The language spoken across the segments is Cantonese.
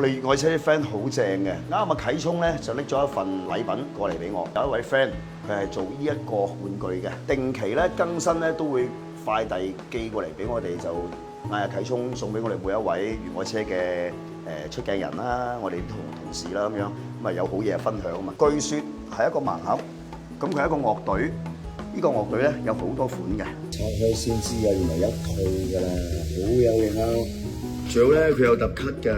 我哋愛車啲 friend 好正嘅，啱啊啟聰咧就拎咗一份禮品過嚟俾我。有一位 friend 佢係做呢一個玩具嘅，定期咧更新咧都會快遞寄過嚟俾我哋，就嗌阿啟聰送俾我哋每一位粵愛車嘅出鏡人啦，我哋同事啦咁樣，咁啊有好嘢分享啊嘛。據說係一個盲盒，咁佢係一個樂隊，呢個樂隊咧有好多款嘅。拆開先知啊，原來一套㗎啦，好有型啊！仲有咧佢有特級嘅。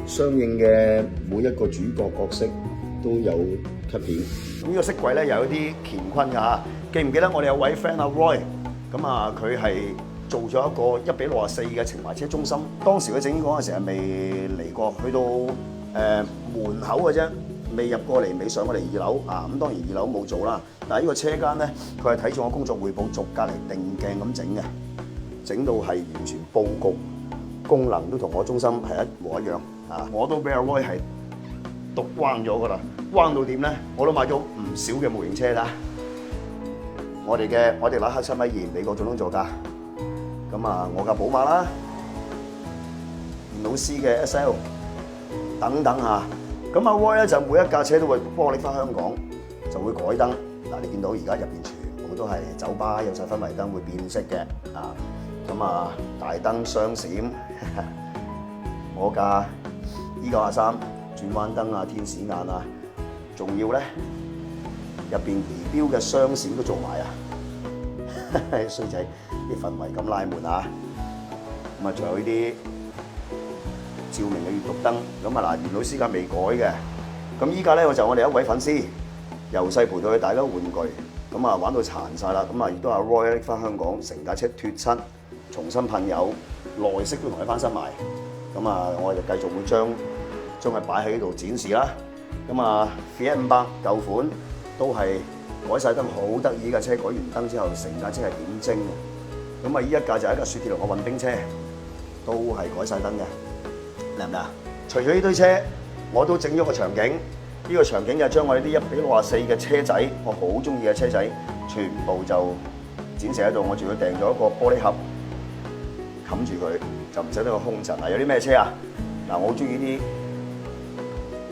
相應嘅每一個主角角色都有卡片。咁呢個飾櫃咧有一啲乾坤㗎嚇，記唔記得我哋有位 friend 阿 Roy？咁啊佢係做咗一個1:64嘅情懷車中心。當時佢整嗰陣時係未嚟過，去到門口嘅啫，未入過嚟，未上過嚟2樓啊。咁當然2樓冇做啦，但係呢個車間咧，佢係睇住我工作彙報逐格嚟定鏡咁整嘅，整到係完全佈局功能都同我中心係一模一樣。我都俾阿 Roy 係讀彎咗㗎啦，彎到點咧？我都買咗唔少嘅模型車啦。我哋嘅拉克7.2美國總統座駕，咁啊我架寶馬啦，老師嘅 SL 等等嚇。咁阿 Roy 咧就每一架車都會幫我拎翻香港，就會改燈。嗱，你見到而家入邊全部都係酒吧，有晒氛圍燈會變色嘅啊。咁啊大燈雙閃，我架。E923轉彎燈啊、天使眼啊，仲要咧入邊儀表嘅雙閃都做埋啊！衰仔啲氛圍咁拉門啊！咁啊，仲有呢啲照明嘅閱讀燈。咁啊嗱，袁老師架未改嘅。咁依家咧，我就我哋一位粉絲，由細陪到佢大家玩具，咁啊玩到殘晒啦。咁啊，亦都阿 Roy 拎翻香港，成架車脫漆，重新噴油，內飾都同佢翻新埋。咁啊，我哋就繼續會將佢擺喺呢度展示啦。咁啊 Fiat 500舊款都係改晒燈，好得意嘅車。改完燈之後，成架車係點睛嘅。咁啊，呢一架就係一架雪鐵龍嘅運兵車，都係改晒燈嘅，靚唔靚啊？除咗呢堆車，我都整咗個場景。呢個場景就將我哋啲1:64嘅車仔，我好中意嘅車仔，全部就展示喺度。我仲要訂咗一個玻璃盒冚住佢，就唔使得個空陣啊！有啲咩車啊？嗱，我好中意啲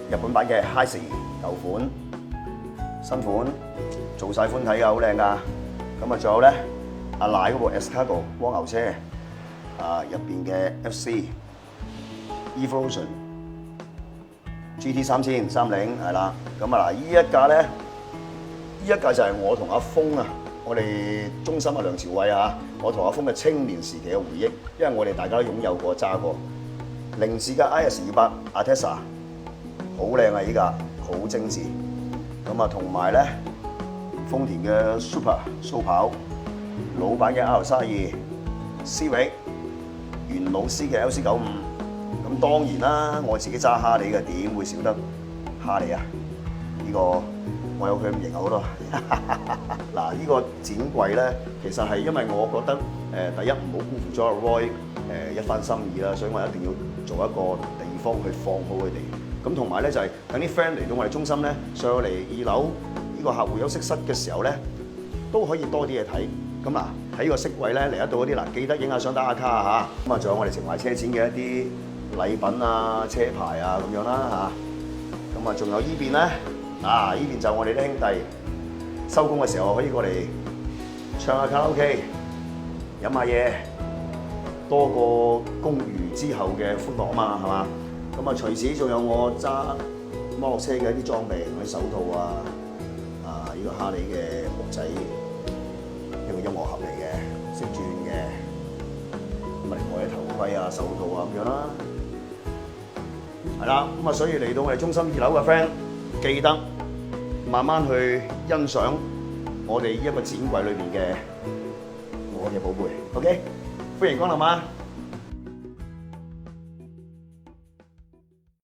日本版嘅 Hiace 舊款、新款，做晒寬體㗎，好靚㗎。咁啊，仲有咧阿奶嗰部 Escargo 蝸牛車啊，入邊嘅 FC Evolution GT3030係啦。咁啊嗱，呢一架咧，呢一架就係我同阿峰啊，我哋中心阿梁朝偉啊，我同阿峰嘅青年時期嘅回憶，因為我哋大家都擁有過揸過。凌志嘅 IS200 Atessa 好靚啊！依架好精緻。咁啊，同埋咧豐田嘅 Super 蘇跑，老闆嘅 R32 Civic，袁老師嘅 LC95。咁當然啦，我自己揸哈利嘅，點會少得哈利啊？呢個我有佢咁型好多。嗱，呢個展櫃咧，其實係因為我覺得第一唔好辜負咗阿 Roy 一番心意啦，所以我一定要做一個地方去放好佢哋。咁同埋咧就係等啲 friend 嚟到我哋中心咧，上嚟2樓呢個客戶休息室嘅時候咧，都可以多啲嘢睇。咁啊喺個飾櫃咧嚟得到嗰啲嗱，記得影下相打下卡啊嚇。咁啊仲有我哋情懷車展嘅一啲禮品啊、車牌啊咁樣啦嚇。咁啊仲有依邊咧啊，依邊就我哋啲兄弟收工嘅時候可以過嚟唱下卡拉 OK、飲下嘢，多個公餘之後嘅歡樂啊嘛，係嘛？咁啊，除此仲有我揸摩托車嘅一啲裝備，嗰啲手套啊，呢個哈利嘅木仔，一個音樂盒嚟嘅，識轉嘅，咁啊，另外啲頭盔啊、手套啊咁樣啦，係啦，咁啊，所以嚟到我哋中心2樓嘅 friend，記得慢慢去欣賞我哋呢一個展櫃裏邊嘅我嘅寶貝 ，OK， 歡迎光臨啊！